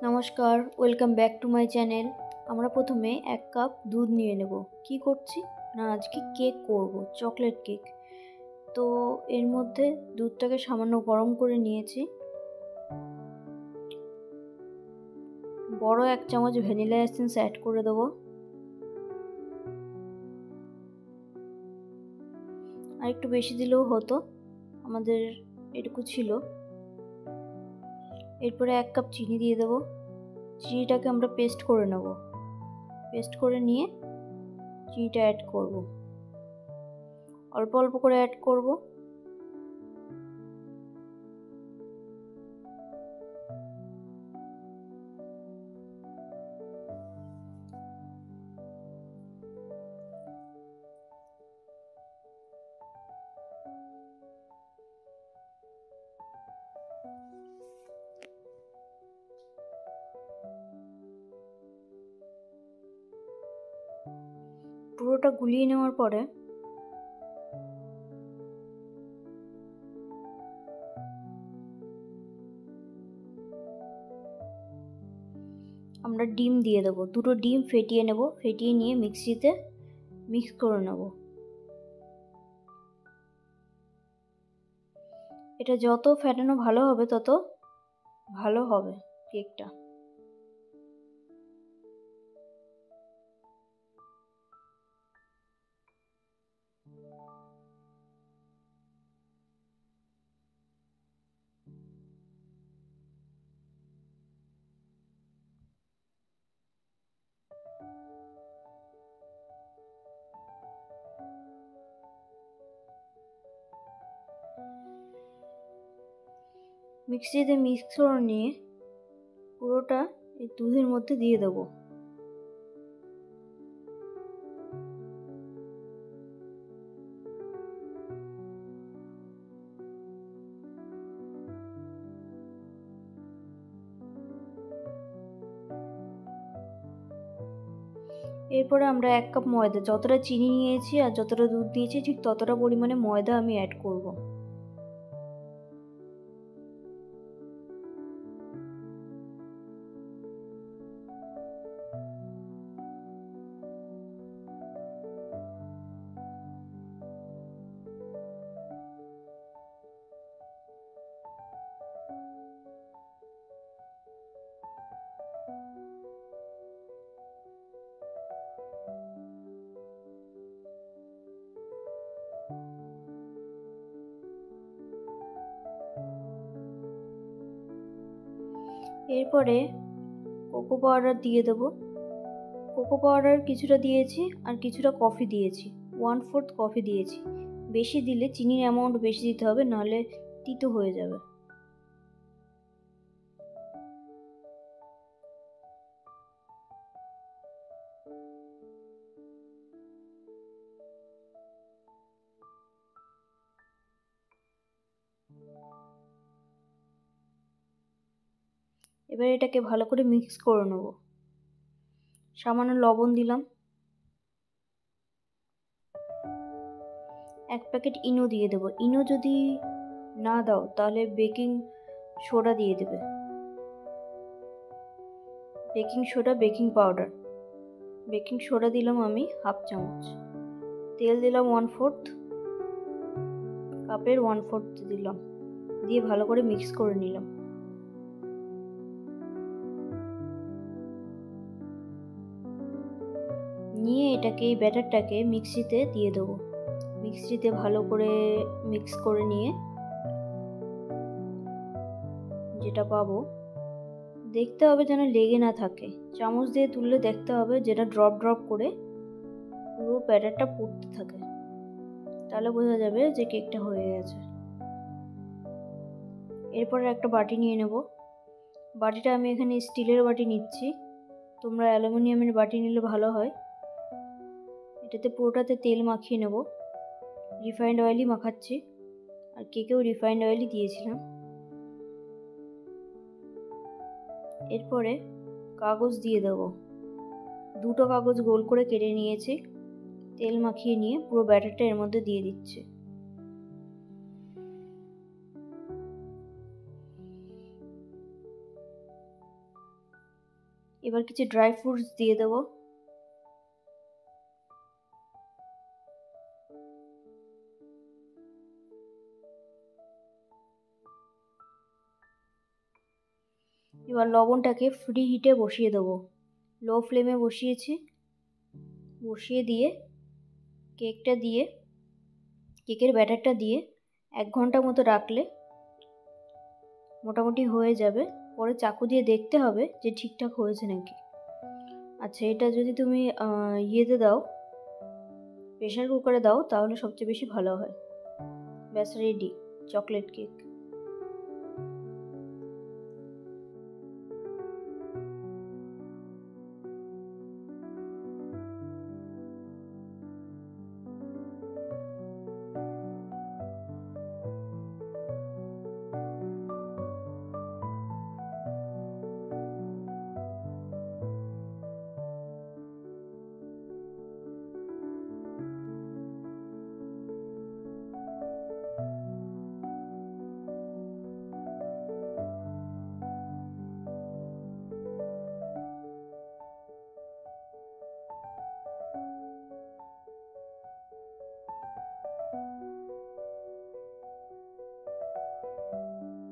নমস্কার, welcome back to my channel. আমরা প্রথমে 1 কাপ দুধ নিয়ে নেব। কি করছি না, আজকে কেক করব, চকলেট কেক। তো এর মধ্যে দুধটাকে সামান্য গরম করে নিয়েছি। বড় 1 চামচ ভ্যানিলা এসেন্স অ্যাড করে দেবো। আর একটু বেশি দিলেও হতো, আমাদের এটুকু ছিল। এরপরে 1 কাপ চিনি দিয়ে দেবো। চিনিটাকে আমরা পেস্ট করে নেব। পেস্ট করে নিয়ে চিনিটা অ্যাড করব, অল্প অল্প করে অ্যাড করব। পুরোটা গুলিয়ে নেওয়ার পরে আমরা ডিম দিয়ে দেবো। 2টো ডিম ফেটিয়ে নেব। ফেটিয়ে নিয়ে মিক্সিতে মিক্স করে নেব। এটা যত ফেটানো ভালো হবে তত ভালো হবে কেকটা। মিক্সিতে মিক্স করে নিয়ে পুরোটা এই দুধের মধ্যে দিয়ে দেবো। এরপরে আমরা 1 কাপ ময়দা, যতটা চিনি নিয়েছি আর যতটা দুধ দিয়েছি ঠিক ততটা পরিমাণে ময়দা আমি অ্যাড করব। এরপরে কোকো পাউডার দিয়ে দেবো। কোকো পাউডার কিছুটা দিয়েছি আর কিছুটা কফি দিয়েছি, 1/4 কফি দিয়েছি। বেশি দিলে চিনির অ্যামাউন্ট বেশি দিতে হবে, নাহলে তিতো হয়ে যাবে। এবার এটাকে ভালো করে মিক্স করে নেব। সামান্য লবণ দিলাম। 1 প্যাকেট ইনো দিয়ে দেবো। ইনো যদি না দাও তাহলে বেকিং সোডা দিয়ে দেবে। Baking soda, baking powder. Baking soda দিলাম আমি 1/2 চামচ। তেল দিলাম 1/4, কাপের 1/4 দিলাম। দিয়ে ভালো করে মিক্স করে নিলাম। নিয়ে এটাকে, এই ব্যাটারটাকে মিক্সিতে দিয়ে দেবো। মিক্সিতে ভালো করে মিক্স করে নিয়ে যেটা পাবো, দেখতে হবে যেন লেগে না থাকে। চামচ দিয়ে তুললে দেখতে হবে যেটা ড্রপ ড্রপ করে পুরো ব্যাটারটা পড়তে থাকে, তাহলে বোঝা যাবে যে কেকটা হয়ে গেছে। এরপরে একটা বাটি নিয়ে নেব। বাটিটা আমি এখানে স্টিলের বাটি নিচ্ছি, তোমরা অ্যালুমিনিয়ামের বাটি নিলে ভালো হয়। এটাতে পুরোটাতে তেল মাখিয়ে নেব। রিফাইন্ড অয়েলই মাখাচ্ছি, আর কেকেও রিফাইন্ড অয়েলই দিয়েছিলাম। এরপরে কাগজ দিয়ে দেবো। 2টো কাগজ গোল করে কেটে নিয়েছি। তেল মাখিয়ে নিয়ে পুরো ব্যাটারটা এর মধ্যে দিয়ে দিচ্ছি। এবার কিছু ড্রাই ফ্রুটস দিয়ে দেবো। এবার লবণটাকে ফ্রি হিটে বসিয়ে দেবো, লো ফ্লেমে বসিয়েছি। বসিয়ে দিয়ে কেকের ব্যাটারটা দিয়ে 1 ঘন্টা মতো রাখলে মোটামুটি হয়ে যাবে। পরে চাকু দিয়ে দেখতে হবে যে ঠিকঠাক হয়েছে নাকি। আচ্ছা, এটা যদি তুমি ইয়েতে দাও, প্রেশার কুকারে দাও, তাহলে সবচেয়ে বেশি ভালো হয়। ব্যাস রেডি চকলেট কেক।